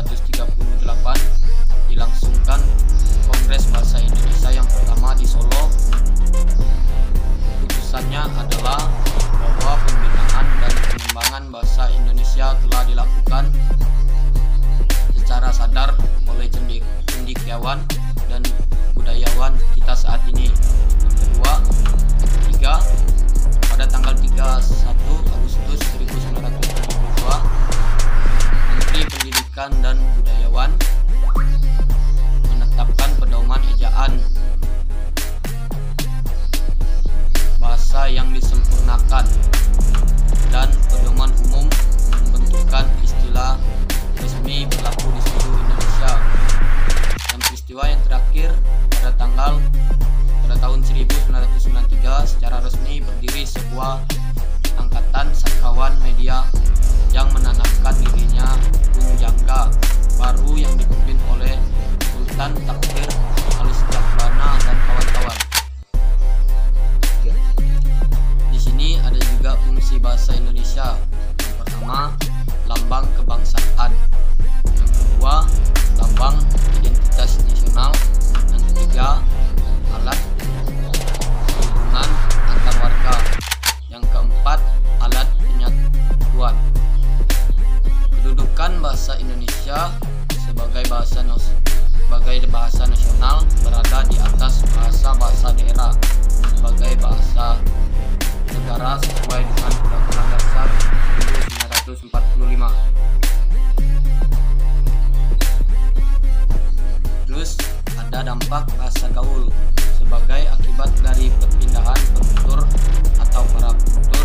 1938 dilangsungkan Kongres Bahasa Indonesia yang pertama di Solo. Putusannya adalah bahwa pembinaan dan pengembangan bahasa Indonesia telah dilakukan secara sadar oleh cendekiawan dan budayawan kita saat ini. Yang kedua, ketiga, pada tanggal 31 Agustus 1972, Menteri Pendidikan dan Budayawan menetapkan pedoman ejaan bahasa yang disempurnakan dan pedoman umum membentukkan istilah resmi berlaku di seluruh Indonesia. Dan peristiwa yang terakhir pada tahun 1993 secara resmi berdiri sebuah angkatan sastrawan media yang menanamkan dirinya Punjangga baru yang dipimpin oleh Sultan Takdir Alisjakrana dan kawan-kawan. Di sini ada juga fungsi bahasa Indonesia. Yang pertama, lambang kebangsaan. Yang kedua, lambang identitas nasional. Yang ketiga, alat hubungan antar warga. Yang keempat, alat penyatuan. Kedudukan bahasa Indonesia sebagai bahasa nasional berada di atas bahasa-bahasa daerah sebagai bahasa negara sesuai dengan Undang-Undang Dasar 1945. Terus ada dampak bahasa gaul sebagai akibat dari perpindahan penutur atau para penutur